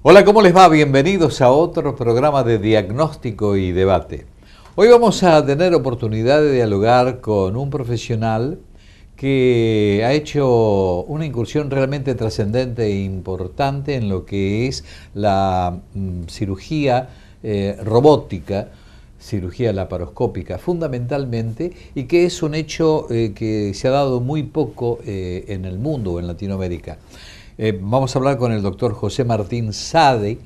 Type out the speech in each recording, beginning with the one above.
Hola, ¿cómo les va? Bienvenidos a otro programa de diagnóstico y debate. Hoy vamos a tener oportunidad de dialogar con un profesional que ha hecho una incursión realmente trascendente e importante en lo que es la cirugía robótica, cirugía laparoscópica fundamentalmente, y que es un hecho que se ha dado muy poco en el mundo, en Latinoamérica. Vamos a hablar con el doctor José Martín Sade,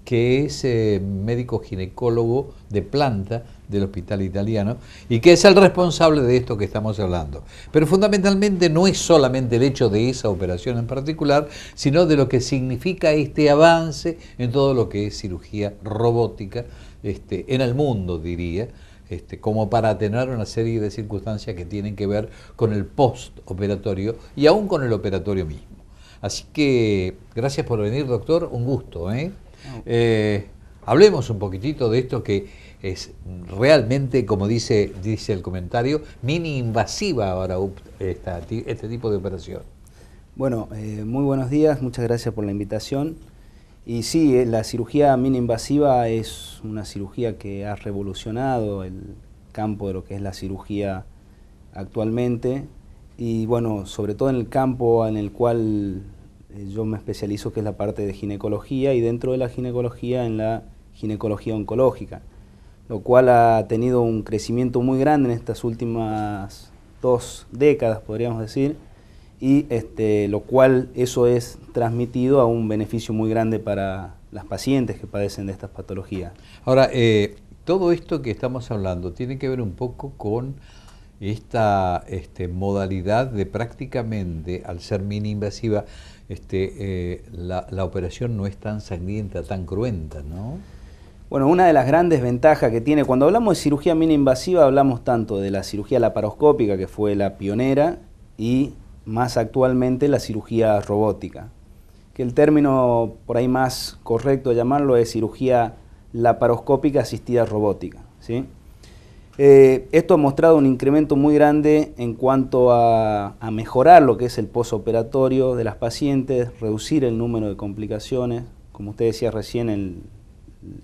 que es médico ginecólogo de planta del Hospital Italiano y que es el responsable de esto que estamos hablando. Pero fundamentalmente no es solamente el hecho de esa operación en particular, sino de lo que significa este avance en todo lo que es cirugía robótica en el mundo, diría, como para atenuar una serie de circunstancias que tienen que ver con el postoperatorio y aún con el operatorio mismo. Así que gracias por venir, doctor, un gusto. Hablemos un poquitito de esto que es realmente, como dice el comentario, mini invasiva ahora este tipo de operación. Bueno, muy buenos días, muchas gracias por la invitación. Y sí, la cirugía mini invasiva es una cirugía que ha revolucionado el campo de lo que es la cirugía actualmente. Y bueno, sobre todo en el campo en el cual yo me especializo, que es la parte de ginecología, y dentro de la ginecología en la ginecología oncológica, lo cual ha tenido un crecimiento muy grande en estas últimas 2 décadas, podríamos decir, y lo cual eso es transmitido a un beneficio muy grande para las pacientes que padecen de estas patologías. Ahora, todo esto que estamos hablando tiene que ver un poco con esta modalidad de prácticamente, al ser mini invasiva, la operación no es tan sangrienta, tan cruenta, ¿no? Bueno, una de las grandes ventajas que tiene, cuando hablamos de cirugía mini invasiva, hablamos tanto de la cirugía laparoscópica, que fue la pionera, y más actualmente la cirugía robótica, que el término por ahí más correcto de llamarlo es cirugía laparoscópica asistida robótica, ¿sí? Esto ha mostrado un incremento muy grande en cuanto a mejorar lo que es el postoperatorio de las pacientes, reducir el número de complicaciones. Como usted decía recién, el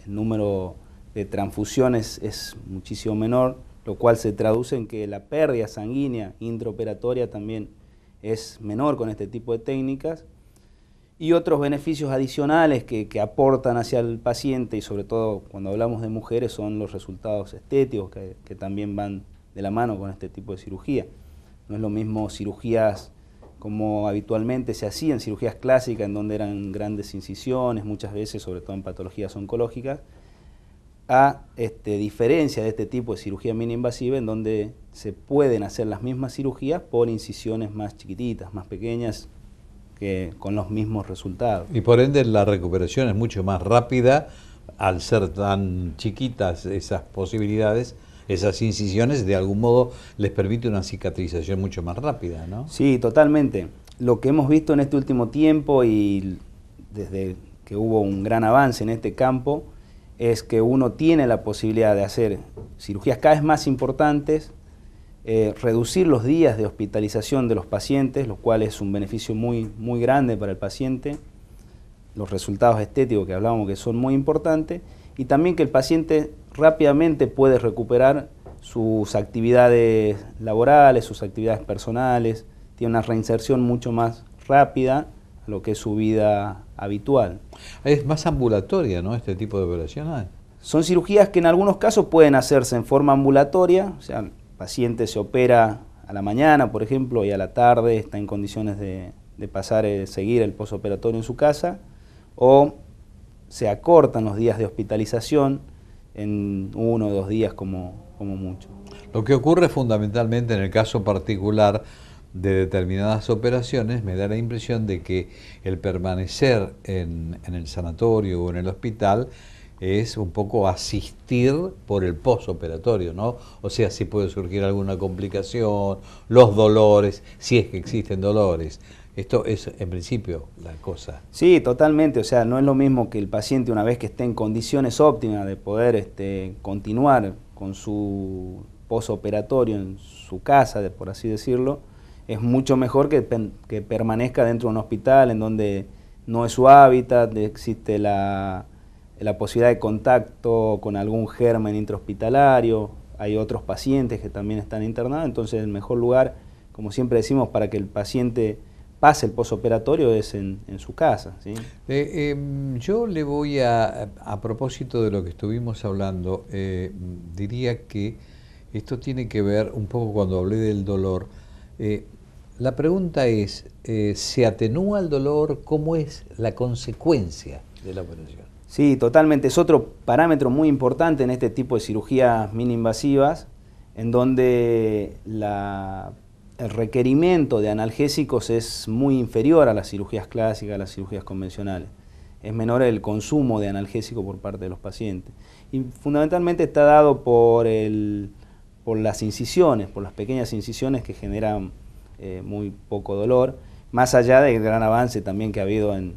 número de transfusiones es muchísimo menor, lo cual se traduce en que la pérdida sanguínea intraoperatoria también es menor con este tipo de técnicas. Y otros beneficios adicionales que aportan hacia el paciente, y sobre todo cuando hablamos de mujeres, son los resultados estéticos que también van de la mano con este tipo de cirugía. No es lo mismo cirugías como habitualmente se hacían, cirugías clásicas en donde eran grandes incisiones, muchas veces, sobre todo en patologías oncológicas, a diferencia de este tipo de cirugía mini invasiva, en donde se pueden hacer las mismas cirugías por incisiones más chiquititas, más pequeñas, con los mismos resultados. Y por ende la recuperación es mucho más rápida al ser tan chiquitas esas posibilidades, esas incisiones, de algún modo les permite una cicatrización mucho más rápida, ¿no? Sí, totalmente. Lo que hemos visto en este último tiempo y desde que hubo un gran avance en este campo es que uno tiene la posibilidad de hacer cirugías cada vez más importantes, reducir los días de hospitalización de los pacientes, lo cual es un beneficio muy grande para el paciente, los resultados estéticos que hablábamos que son muy importantes, y también que el paciente rápidamente puede recuperar sus actividades laborales, sus actividades personales, tiene una reinserción mucho más rápida a lo que es su vida habitual. Es más ambulatoria, ¿no?, este tipo de operaciones. Son cirugías que en algunos casos pueden hacerse en forma ambulatoria, o sea, el paciente se opera a la mañana, por ejemplo, y a la tarde está en condiciones de seguir el postoperatorio en su casa, o se acortan los días de hospitalización en 1 o 2 días como mucho. Lo que ocurre fundamentalmente en el caso particular de determinadas operaciones, me da la impresión de que el permanecer en el sanatorio o en el hospital es un poco asistir por el postoperatorio, ¿no? O sea, si puede surgir alguna complicación, los dolores, si es que existen dolores. Esto es, en principio, la cosa. Sí, totalmente. O sea, no es lo mismo que el paciente, una vez que esté en condiciones óptimas de poder continuar con su postoperatorio en su casa, por así decirlo, es mucho mejor que permanezca dentro de un hospital en donde no es su hábitat, existe la posibilidad de contacto con algún germen intrahospitalario, hay otros pacientes que también están internados, entonces el mejor lugar, como siempre decimos, para que el paciente pase el posoperatorio es en su casa, ¿sí? Yo le voy a propósito de lo que estuvimos hablando, diría que esto tiene que ver un poco cuando hablé del dolor. La pregunta es, ¿se atenúa el dolor? ¿Cómo es la consecuencia de la operación? Sí, totalmente. Es otro parámetro muy importante en este tipo de cirugías mini-invasivas, en donde el requerimiento de analgésicos es muy inferior a las cirugías clásicas, a las cirugías convencionales. Es menor el consumo de analgésico por parte de los pacientes. Y fundamentalmente está dado por las incisiones, por las pequeñas incisiones que generan muy poco dolor, más allá del gran avance también que ha habido en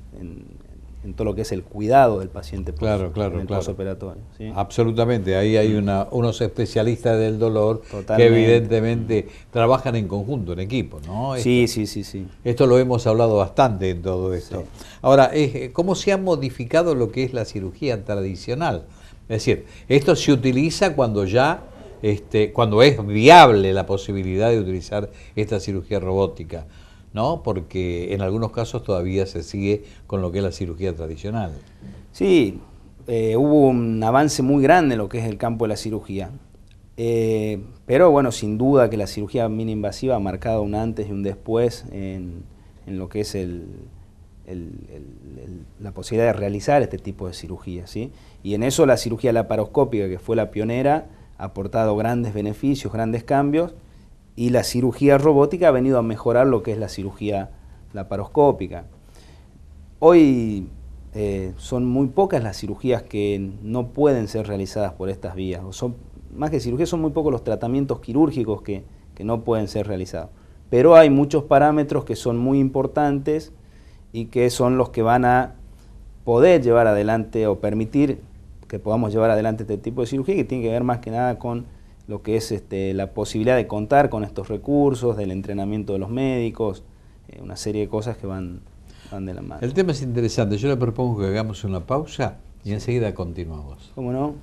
todo lo que es el cuidado del paciente posoperatorio. ¿Sí? Absolutamente, ahí hay unos especialistas del dolor que evidentemente trabajan en conjunto, en equipo, ¿no? Sí. Esto lo hemos hablado bastante en todo esto. Sí. Ahora, ¿cómo se ha modificado lo que es la cirugía tradicional? Es decir, esto se utiliza cuando ya, cuando es viable la posibilidad de utilizar esta cirugía robótica, ¿no? Porque en algunos casos todavía se sigue con lo que es la cirugía tradicional. Sí, hubo un avance muy grande en lo que es el campo de la cirugía. Pero bueno, sin duda que la cirugía mini-invasiva ha marcado un antes y un después en lo que es la posibilidad de realizar este tipo de cirugía, ¿sí? Y en eso la cirugía laparoscópica, que fue la pionera, ha aportado grandes beneficios, grandes cambios, y la cirugía robótica ha venido a mejorar lo que es la cirugía laparoscópica. Hoy son muy pocas las cirugías que no pueden ser realizadas por estas vías. Más que cirugía, son muy pocos los tratamientos quirúrgicos que no pueden ser realizados. Pero hay muchos parámetros que son muy importantes y que son los que van a poder llevar adelante o permitir que podamos llevar adelante este tipo de cirugía, que tiene que ver más que nada con lo que es la posibilidad de contar con estos recursos, del entrenamiento de los médicos, una serie de cosas que van de la mano. El tema es interesante, yo le propongo que hagamos una pausa y enseguida continuamos. ¿Cómo no?